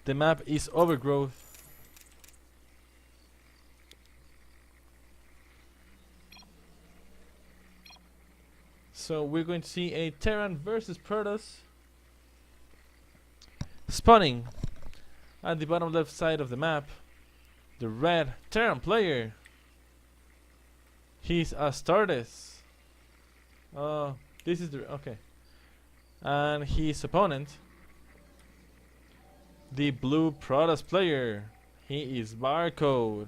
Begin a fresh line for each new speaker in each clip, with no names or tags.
The map is overgrowth. So we're going to see a Terran versus Protoss spawning at the bottom left side of the map. The red Terran player, he's Astartes. This is the okay. And his opponent, the blue Protoss player, he is Barcode.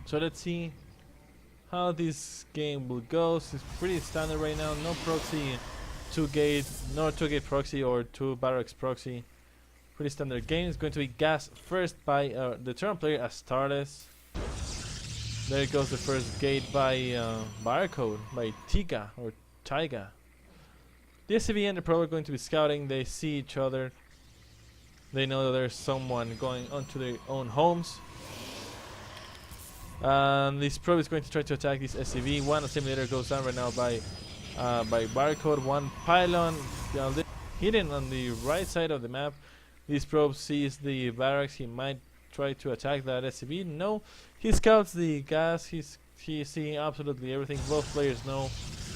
So let's see how this game will go. It's pretty standard right now. No proxy, 2-gate, no 2-gate proxy or 2 barracks proxy. Pretty standard game. It's going to be gas first by the Terran player Astartes. There goes the first gate by Barcode, by Tiga or Taiga. The SCV and the Pro are going to be scouting. They see each other. They know that there's someone going onto their own homes. This probe is going to try to attack this SCV. One assimilator goes down right now by Barcode. One pylon hidden on the right side of the map. This probe sees the barracks. He might try to attack that SCV. No, he scouts the gas. He's seeing absolutely everything. Both players know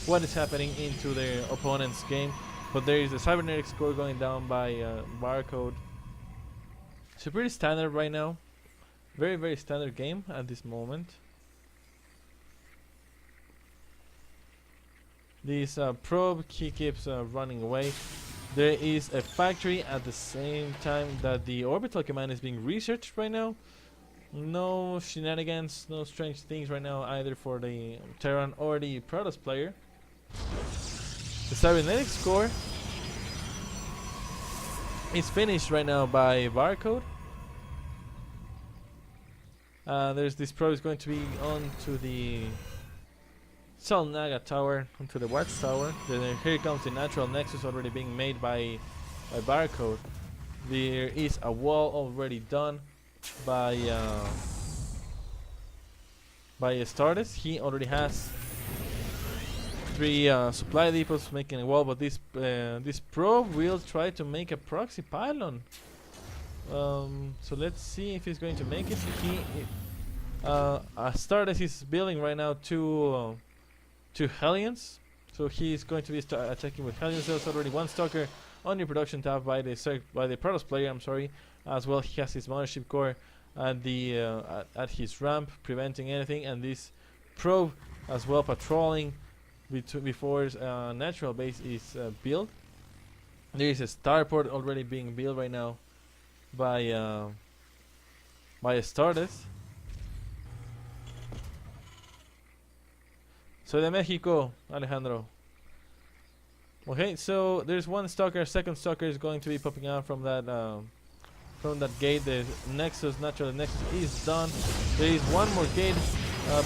what is happening into their opponent's game. But there is a cybernetic score going down by Barcode. So pretty standard right now. Very, very standard game at this moment. This probe, he keeps running away. There is a factory at the same time that the orbital command is being researched right now. No shenanigans, no strange things right now either for the Terran or the Protoss player. The cybernetic score is finished right now by Barcode. There's this probe is going to be on to the Salnaga tower, onto the Watch tower. Then here comes the natural nexus already being made by Barcode. There is a wall already done by Astartes. He already has 3 supply depots making a wall, but this probe will try to make a proxy pylon. So let's see if he's going to make it. Astartes is building right now 2 Hellions, so he's going to be attacking with Hellions. There's already 1 stalker on your production tab by the Protoss player. I'm sorry. As well, he has his mothership core at the at his ramp, preventing anything, and this probe as well patrolling before natural base is built. There is a starport already being built right now by Astartes. So de Mexico, Alejandro. Okay, so there's 1 stalker. Second stalker is going to be popping out from that gate. The nexus, natural nexus, is done. There is 1 more gate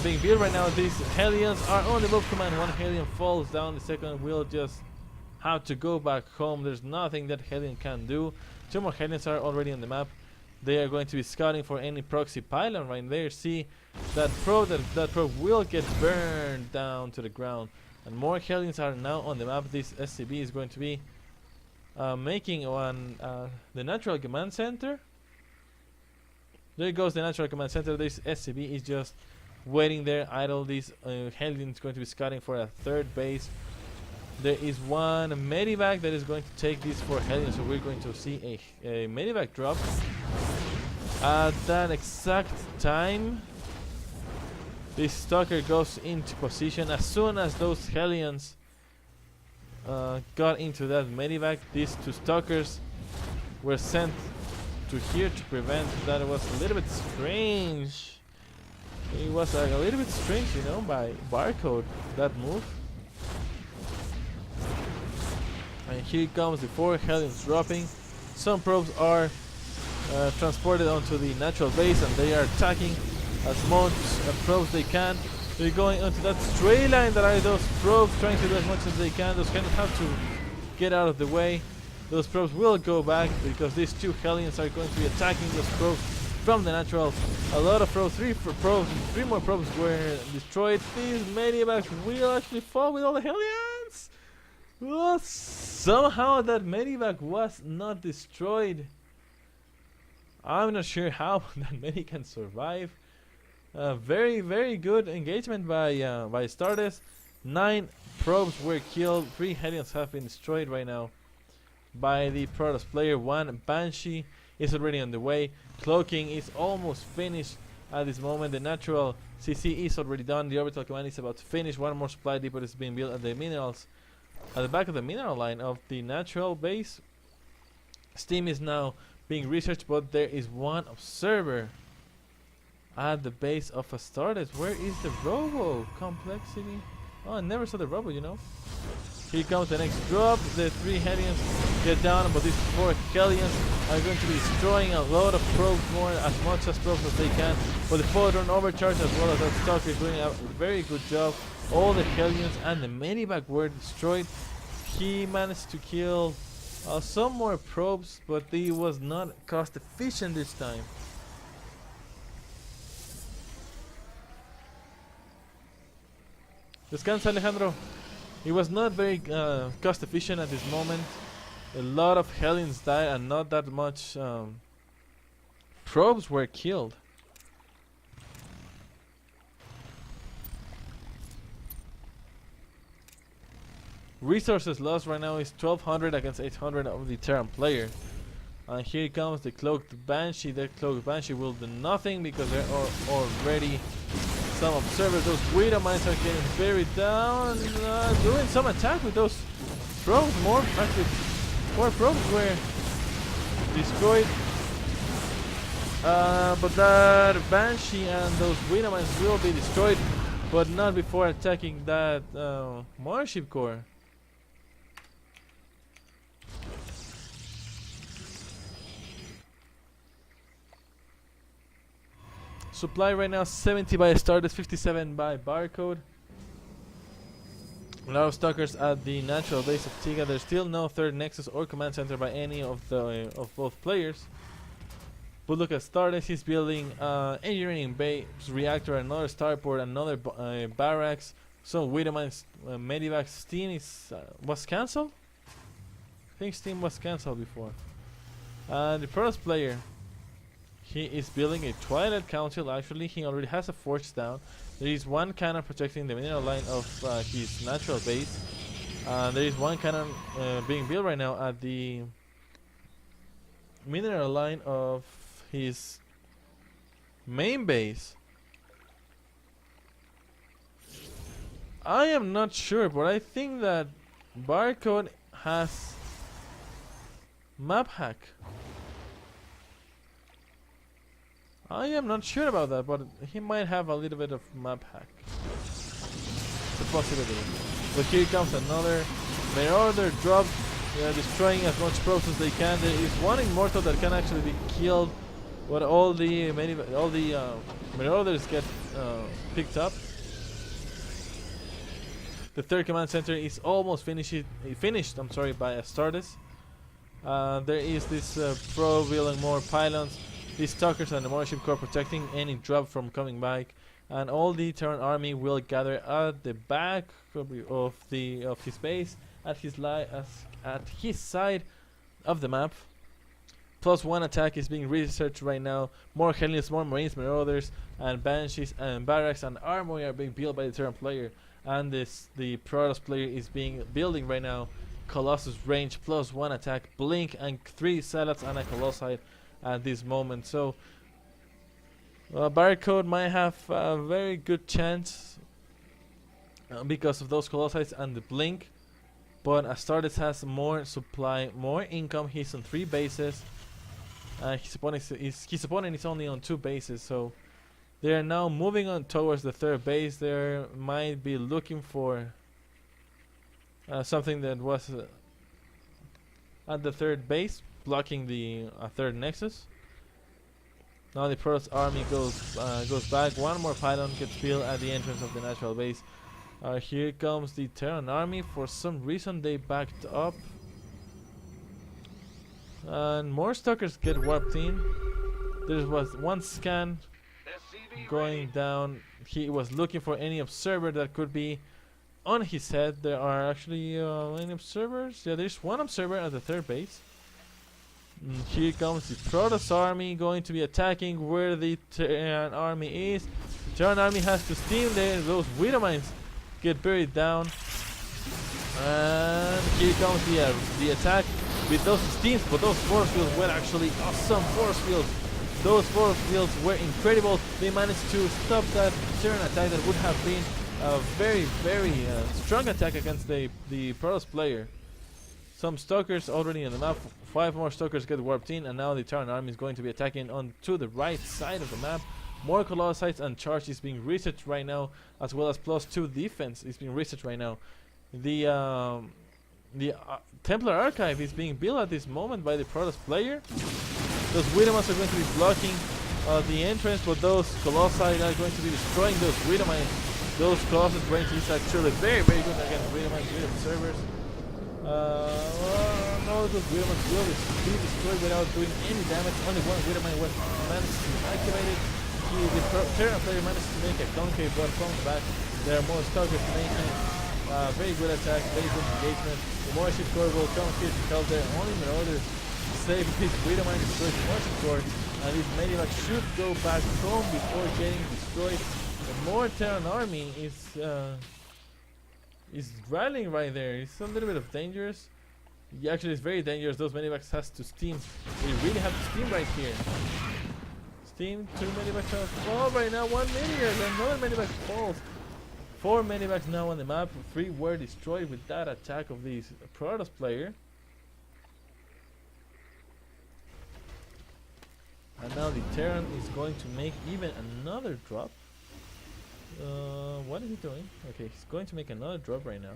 being built right now. These Hellions are on the move command. 1 Hellion falls down. The second will just have to go back home. There's nothing that Hellion can do. 2 more Hellions are already on the map. They are going to be scouting for any proxy pylon right there. See that probe will get burned down to the ground. And more Hellions are now on the map. This SCB is going to be making the natural command center. There goes the natural command center. This SCB is just waiting there idle. This Hellion is going to be scouting for a 3rd base. There is 1 medivac that is going to take this for Hellion, so we're going to see a medivac drop at that exact time. This stalker goes into position. As soon as those Hellions got into that medivac, these 2 stalkers were sent to here to prevent. That was a little bit strange. It was a little bit strange, you know, by Barcode, that move. And here comes the 4 Hellions dropping. Some probes are transported onto the natural base, and they are attacking as much probes they can. They're going onto that stray line that are those probes, trying to do as much as they can. Those Hellions have to get out of the way. Those probes will go back because these 2 Hellions are going to be attacking those probes from the natural. A lot of probes, three more probes were destroyed. These medivacs will actually fall with all the Hellions. Well, somehow that medivac was not destroyed. I'm not sure how that many can survive. Very, very good engagement by Astartes. 9 probes were killed. 3 Hellions have been destroyed right now by the Protoss player. 1 Banshee is already on the way. Cloaking is almost finished at this moment. The natural CC is already done. The orbital command is about to finish. One more supply depot is being built at the minerals, at the back of the mineral line of the natural base. Steam is now being researched, but there is one observer at the base of Astartes. Where is the robo? Complexity. Oh, I never saw the robo, you know. Here comes the next drop. The 3 Hellions get down, but these 4 Hellions are going to be destroying a lot of probes, more as much as probes as they can. But the photon overcharge as well as that Stalker is doing a very good job. All the Hellions and the medivac were destroyed. He managed to kill some more probes, but he was not cost efficient this time. Descansa, Alejandro. It was not very cost efficient at this moment. A lot of Hellions died and not that much probes were killed. Resources lost right now is 1200 against 800 of the Terran player. And here comes the Cloaked Banshee. The Cloaked Banshee will do nothing because there are already some observers. Those Widow mines are getting buried down. Doing some attack with those probes. More probes were destroyed. But that Banshee and those Widow mines will be destroyed, but not before attacking that Mothership core. Supply right now 70 by Astartes, 57 by Barcode. A lot of stalkers at the natural base of Tiga. There's still no third nexus or command center by any of the of both players. But look at Astartes. He's building engineering base, reactor, another starport, another barracks, some Widow mines, medivac. Steam is was cancelled. I think Steam was cancelled before. The Protoss player, he is building a Twilight Council. Actually, he already has a forge down. There is one cannon protecting the mineral line of his natural base. There is one cannon being built right now at the mineral line of his main base. I am not sure, but I think that Barcode has map hack. I am not sure about that, but he might have a little bit of map hack. It's a possibility. But here comes another Marauder drop. They are destroying as much probes as they can. There is one Immortal that can actually be killed, but all the Marauders get picked up. The third command center is almost finished. I'm sorry, by Astartes. There is this probe building more pylons. These stalkers and the Mothership core protecting any drop from coming back, and all the Terran army will gather at the back of his base at his side of the map. Plus one attack is being researched right now. More Hellions, more Marines, Marauders, and Banshees and barracks and armory are being built by the Terran player, and the Protoss player is building right now. Colossus range plus one attack, blink, and 3 satellites and a Colossite at this moment. So Barcode might have a very good chance because of those Colossites and the blink, but Astartes has more supply, more income. He's on 3 bases. His opponent is only on 2 bases, so they are now moving on towards the 3rd base. They might be looking for something that was at the 3rd base, blocking the 3rd nexus. Now the Protoss army goes back. One more pylon gets built at the entrance of the natural base. Here comes the Terran army. For some reason they backed up, and more stalkers get warped in. There was one scan going down. He was looking for any observer that could be on his head. There are actually any observers? Yeah, there's one observer at the third base. Here comes the Protoss army going to be attacking where the Terran army is. The Terran army has to steam there. Those Widow mines get buried down. And here comes the attack with those steams, but those force fields were actually awesome force fields. Those force fields were incredible. They managed to stop that Terran attack that would have been a very, very strong attack against the Protoss player. Some Stalkers already in the map. 5 more Stalkers get warped in, and now the Terran army is going to be attacking on to the right side of the map. More Colossites and Charge is being researched right now, as well as +2 defense is being researched right now. The Templar Archive is being built at this moment by the Protoss player. Those Widowmines are going to be blocking the entrance, but those Colossi are going to be destroying those Widowmines. Those Colossus range is actually very, very good against Widowmines with observers. No, those Widowmines will be destroyed without doing any damage. Only one Widowmine was managed to activate it. The Terran player managed to make a concave, but comes back. There are more Stalkers making very good attack, very good engagement. The Warship Core will come here to help there. Only Marauders save his Widowmine, destroys the Warship Core, and his Medivac should go back home before getting destroyed. The more Terran army is rallying right there. It's a little bit of dangerous. Yeah, actually, it's very dangerous. Those Medivacs has to steam. They really have to steam right here. Steam, 2 Medivacs have fall right now. 1 Medivac, another Medivac falls. 4 Medivacs now on the map. 3 were destroyed with that attack of the Protoss player. And now the Terran is going to make even another drop. What is he doing? Okay, he's going to make another drop right now.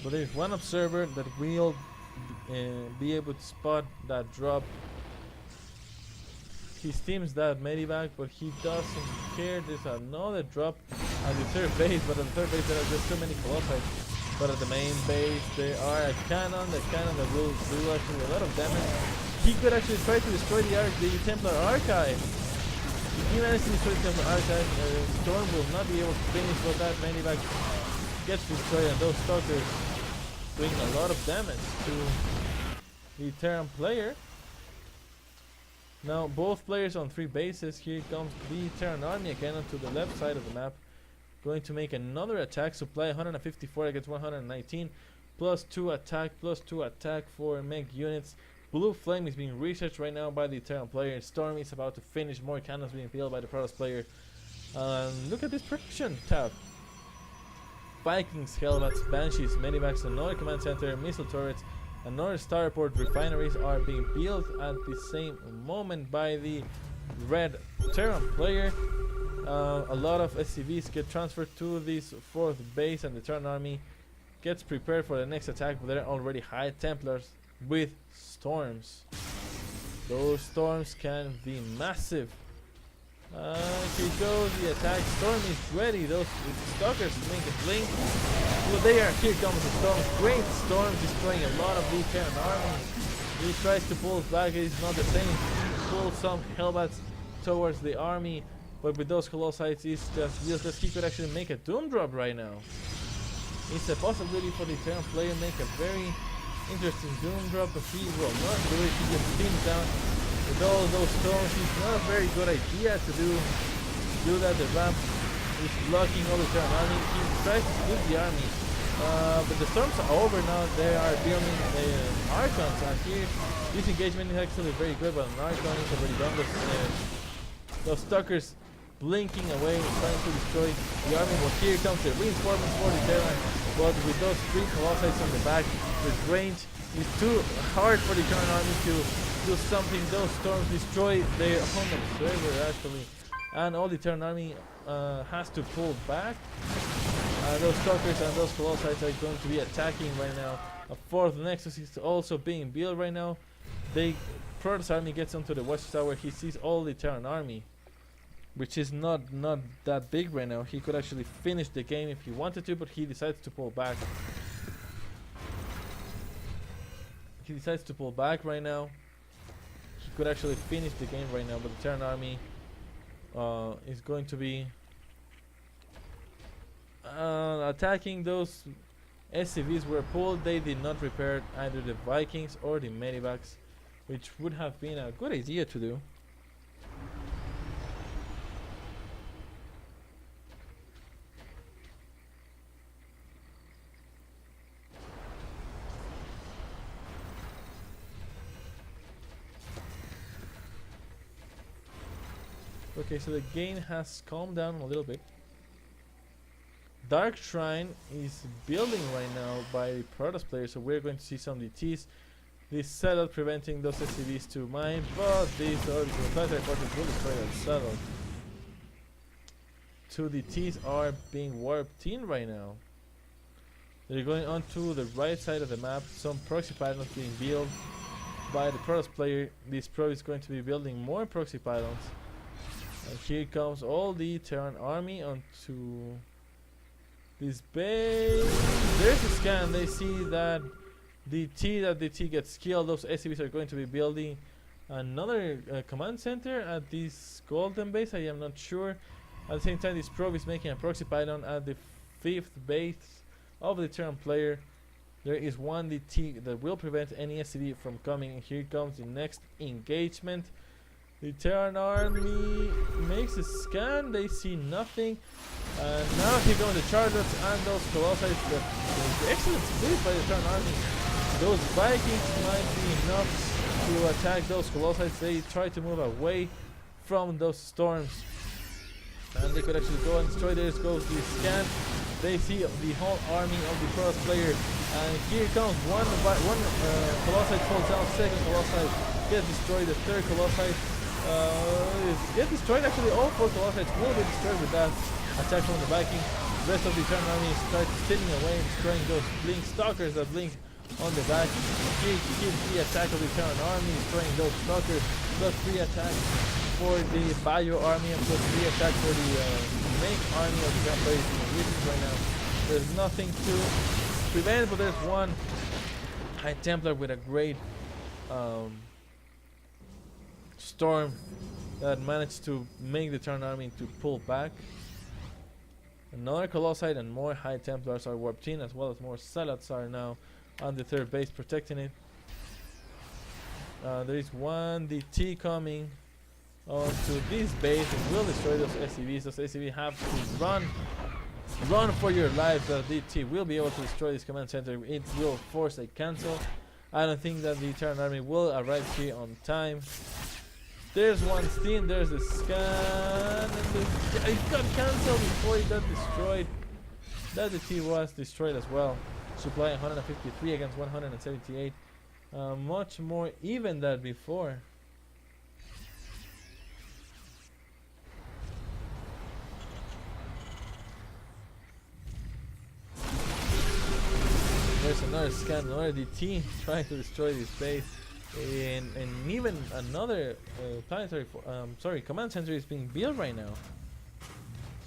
But there's one observer that will be able to spot that drop. He steams that Medivac, but he doesn't care. There's another drop at the third base, but at the third base there are just too many Colossi. But at the main base there are a cannon that will do actually a lot of damage. He could actually try to destroy the Templar Archive. If he manages to destroy the Templar Archive, Storm will not be able to finish, but that Medivac gets destroyed, and those Stalkers doing a lot of damage to the Terran player. Now both players on 3 bases. Here comes the Terran army again onto the left side of the map, going to make another attack. Supply 154 against 119, +2 attack for mech units. Blue Flame is being researched right now by the Terran player. Storm is about to finish. More cannons being built by the Protoss player. Look at this production tab. Vikings, Hellbats, Banshees, Medivacs, another command center, missile turrets, another starport, refineries are being built at the same moment by the red Terran player. A lot of SCVs get transferred to this 4th base, and the Terran army gets prepared for the next attack, but they're already high Templars with storms. Those storms can be massive. Here goes the attack. Storm is ready. Those Stalkers make a blink. Well, here comes the storm. Great storm, destroying a lot of the Terran army. He tries to pull back. It's not the same. He pulls some Hellbats towards the army, but with those Colossites, it's just useless. He could actually make a Doom drop right now. It's a possibility for the Terran player to make a very interesting Doom drop, but he will not do it. He just steams down with all those storms. It's not a very good idea to do that. The ramp is blocking all the Terran army. He tries to split the army, but the storms are over now. They are building Archons, and here this engagement is actually very good, but an Archon is already done. Those Stalkers blinking away, trying to destroy the army. But here comes the reinforcements for the Terran. But with those 3 Colossites on the back, the range is too hard for the Terran army to do something. Those storms destroy their own observer actually, and all the Terran army has to pull back. Those Stalkers and those Colossites are going to be attacking right now. A 4th Nexus is also being built right now. The Protoss army gets onto the watchtower. He sees all the Terran army, which is not that big right now. He could actually finish the game if he wanted to, but he decides to pull back. he decides to pull back right now. He could actually finish the game right now, but the Terran army is going to be attacking those SCVs were pulled. They did not repair either the Vikings or the medivacs, which would have been a good idea to do. Okay, so the game has calmed down a little bit. Dark Shrine is building right now by the Protoss player, so we're going to see some DTs. This settle preventing those SCVs to mine, but these orbital planetary forces will destroy that settle. 2 DTs are being warped in right now. They're going on to the right side of the map. Some proxy pylons being built by the Protoss player. This pro is going to be building more proxy pylons. And here comes all the Terran army onto this base. There's a scan. They see that DT gets killed. Those SCVs are going to be building another command center at this golden base. I am not sure. At the same time, this probe is making a proxy pylon at the 5th base of the Terran player. There is one DT that will prevent any SCV from coming. And here comes the next engagement. The Terran army makes a scan. They see nothing. Now here come the Chargers and those Colossi. The excellent split by the Terran army. Those Vikings might be enough to attack those Colossi. They try to move away from those storms. And they could actually go and destroy. There goes the scan. They see the whole army of the Protoss player. And here comes one Colossi falls down. Second Colossi gets destroyed. The third Colossi get destroyed. Actually, all 4 Colossi will be destroyed with that attack from the Viking. The rest of the Terran army starts sitting away and destroying those blink stalkers that blink on the back. Here the attack of the Terran army, destroying those stalkers. Plus 3 attacks for the Bio army and plus 3 attacks for the main army of the Terran players being used right now. There's nothing to prevent, but there's one High Templar with a great storm that managed to make the Terran army to pull back. Another Colossi and more High Templars are warped in, as well as more Zealots are now on the 3rd base protecting it. There is one DT coming onto this base and will destroy those SCVs. Those SCVs have to run for your life. The DT will be able to destroy this command center. It will force a cancel. I don't think that the Terran army will arrive here on time. There's one steam, there's the scan, and it got cancelled before it got destroyed. That DT was destroyed as well. Supply 153 against 178. Much more even than before. There's another scan, another DT trying to destroy this base. And even another command center is being built right now.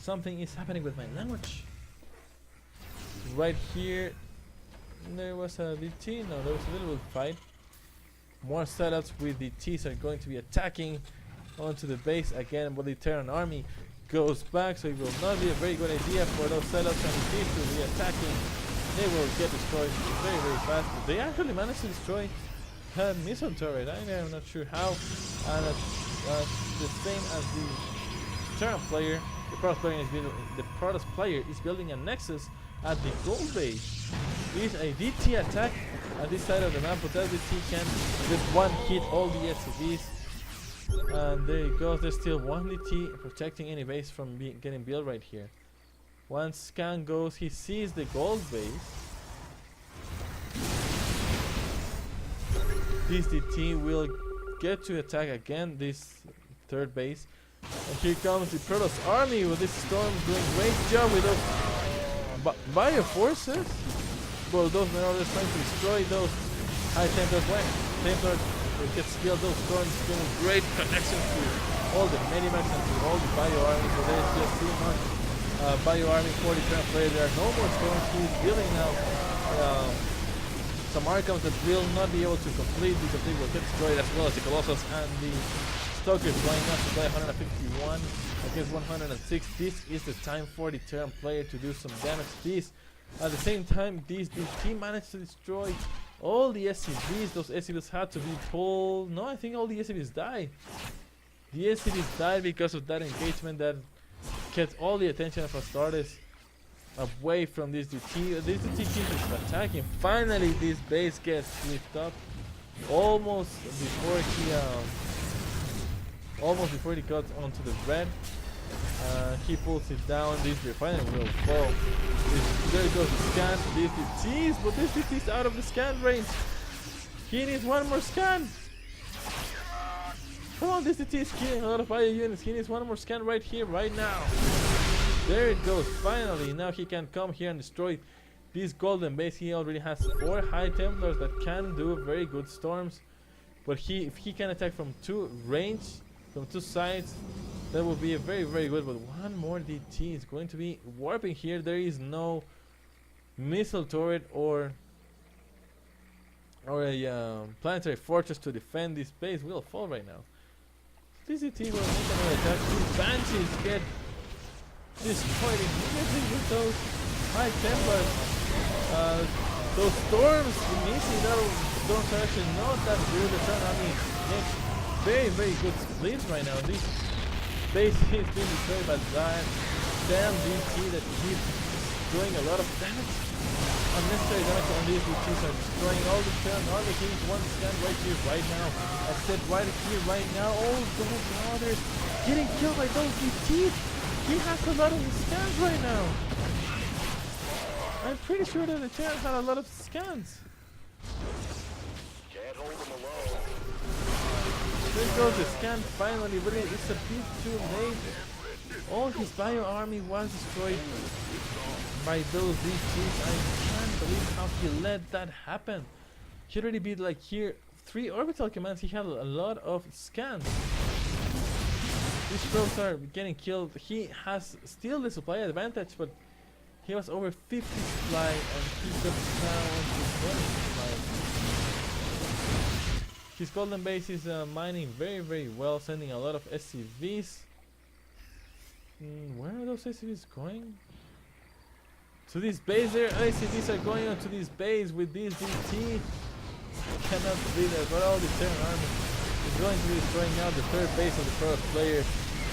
Something is happening with my language. Right here, there was a DT. No, there was a little fight. More setups with DTs are going to be attacking onto the base again, but the Terran army goes back, so it will not be a very good idea for those setups and DTs to be attacking. They will get destroyed very, very fast. They actually managed to destroy missile turret. I am not sure how. And the same as the Terran player, the Protoss player is building a Nexus at the gold base. Is a DT attack at this side of the map, but that DT can just one hit all the SCVs. And there it goes. There's still one DT protecting any base from getting built right here. Once scan goes, he sees the gold base. This DT will get to attack again this 3rd base. And here comes the Protoss army with this storm doing great job with those bio forces. Well, those Marauders trying to destroy those High Templars. When Templar gets killed, those storms doing great connections to all the Medimax and to all the bio army. So there's just too much bio army for the Terran player. There are no more storms. He's building now some archons that will not be able to complete because they will get destroyed, as well as the Colossus and the Stalkers going up to play 151 against 106. This is the time for the Terran player to do some damage. This, at the same time, this team managed to destroy all the SCVs. Those SCVs had to be pulled. No, I think all the SCVs died. The SCVs died because of that engagement that kept all the attention of Astartes away from this DT. This DT keeps attacking. Finally, this base gets lifted up almost before he got onto the red. He pulls it down. This finally will fall. There goes the scan. This DT, but this DT is out of the scan range. He needs one more scan. Come on, this DT is killing a lot of bio units. He needs one more scan right here, right now. There it goes, finally. Now he can come here and destroy this golden base. He already has 4 High Templars that can do very good storms. But if he can attack from 2 range, from 2 sides, that would be a very, very good. But one more DT is going to be warping here. There is no missile turret or a planetary fortress to defend this base. Will fall right now. This DT will make another attack. These Banshees get destroyed immediately with those High Templars. Those storms, missing those storms are actually not that good. The Terran army makes very, very good splits right now. This base is being destroyed by that damn DT that keeps doing a lot of damage. Unnecessary damage on these DTs are destroying all the Terran army. He needs one scan right here, right now. I said right here, right now. Oh, those brothers getting killed by those DTs. He has a lot of scans right now. I'm pretty sure that the Terran had a lot of scans.
Can't hold him alone.
There goes the scan finally, but it's a bit too late. All his bio army was destroyed by those DTs. I can't believe how he let that happen. He already beat like here 3 orbital commands. He had a lot of scans. These probes are getting killed. He has still the supply advantage, but he was over 50 supply and he got down to 20 supply. His golden base is mining very, very well, sending a lot of SCVs. Where are those SCVs going? To this base there. SCVs are going on to this base with this DT. I cannot believe that, but all the Terran army is going to be destroying now the 3rd base of the first player.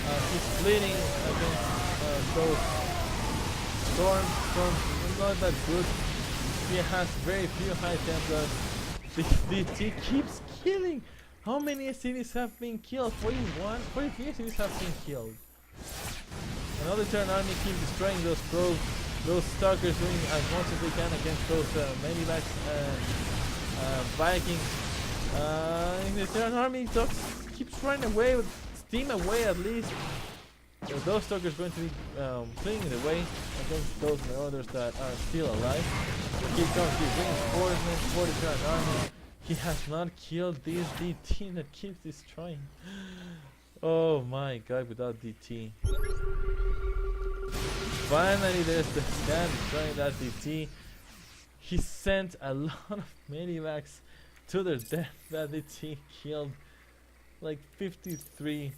He's bleeding against those storms not that good. He has very few High Templars. The DT keeps killing. How many SCVs have been killed? 41? 43 SCVs have been killed. Another Terran army keeps destroying those probes. Those Stalkers doing as much as they can against those Medivacs and Vikings. The Terran army keeps running away with steam away at least. So those Stalkers going to be clearing the way against those Marauders that are still alive. He comes with reinforcements for the Terran army. He has not killed this DT that keeps destroying. Oh my god, without DT. Finally there's the scan destroying that DT. He sent a lot of Medivacs to their death. That DT killed like 53.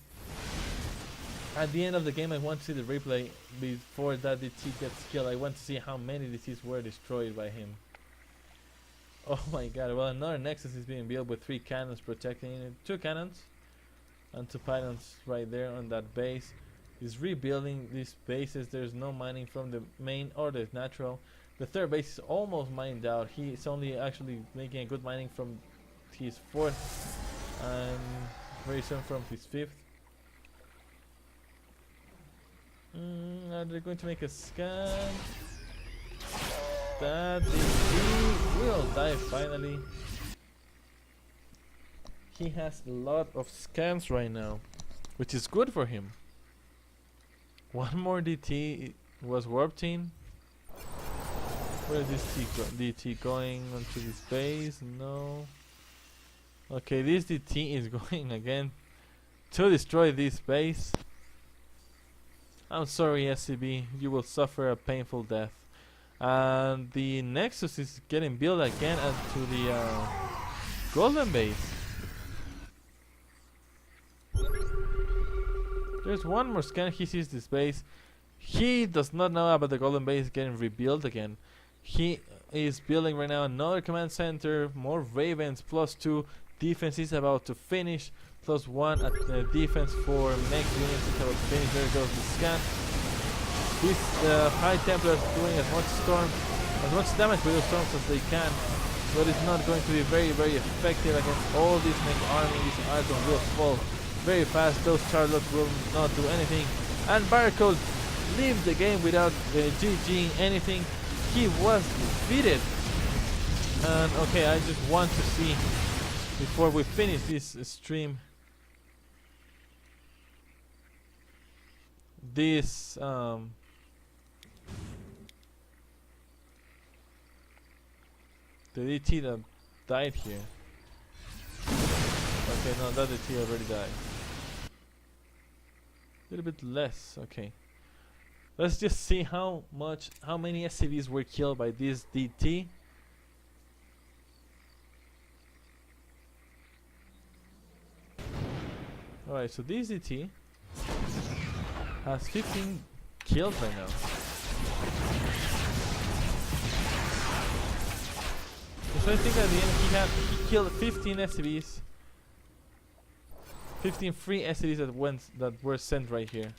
At the end of the game I want to see the replay before that DT gets killed. I want to see how many DTs were destroyed by him. Oh my god. Well, another Nexus is being built with 3 cannons protecting it. 2 cannons and 2 pylons right there on that base. He's rebuilding these bases. There's no mining from the main or the natural. The 3rd base is almost mined out. He's only actually making a good mining from his 4th and very soon from his 5th. Are they going to make a scan? That he will die finally. He has a lot of scans right now, which is good for him. One more DT was warping. Where is this DT going onto this base? No. Okay, this DT is going again to destroy this base. I'm sorry, SCB, you will suffer a painful death. And the Nexus is getting built again to the golden base. There's one more scan. He sees this base. He does not know about the golden base getting rebuilt again. He is building right now another command center, more ravens, +2 defense is about to finish, +1 at the defense for next units is about to finish. There goes the scan. This High Templar is doing as much damage with those storms as they can, but it's not going to be very, very effective against all these mech army. These items will fall very fast. Those Charlottes will not do anything, and Barcode leaves the game without GGing anything. He was defeated. And okay, I just want to see, before we finish this stream, this the DT that died here. Okay, no, that DT already died. A little bit less, okay. Let's just see how many SCVs were killed by this DT. Alright, so this DT has 15 kills right now. So I think at the end he killed 15 SCVs. 15 free SCVs that were sent right here.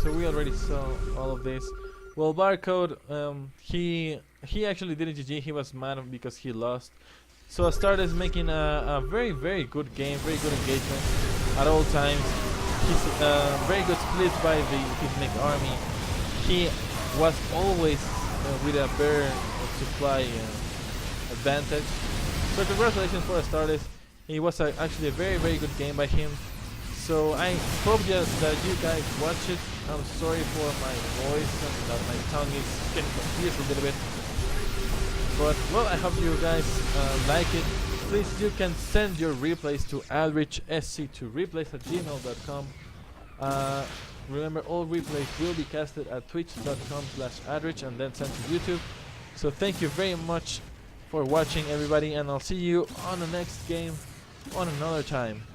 So we already saw all of this. Well, Barcode, he actually didn't GG. He was mad because he lost. So Astartes making a very, very good game, very good engagement at all times. He's very good split by his mech army. He was always with a better supply advantage. So congratulations for Astartes. It was actually a very, very good game by him. So I hope that you guys watch it. I'm sorry for my voice and that my tongue is getting confused a little bit. But well, I hope you guys like it. Please, you can send your replays to aldrichsc2replays@gmail.com. Remember, all replays will be casted at twitch.com/aldrich and then sent to YouTube. So thank you very much for watching, everybody, and I'll see you on the next game on another time.